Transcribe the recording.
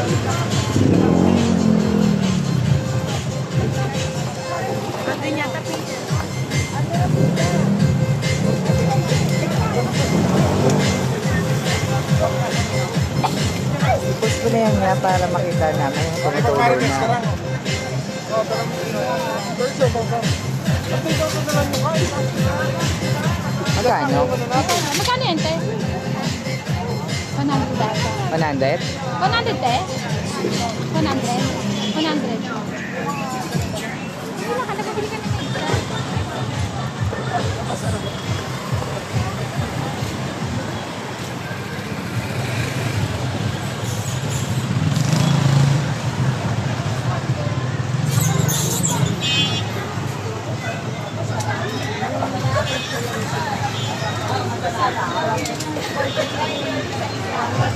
Push ko na yan nga para makita namin yung tumutuloy na. Magkano? Magkano yan, te? 100 data. 100? 100, te? 100? 100. Wala ka, nababili ka na extra.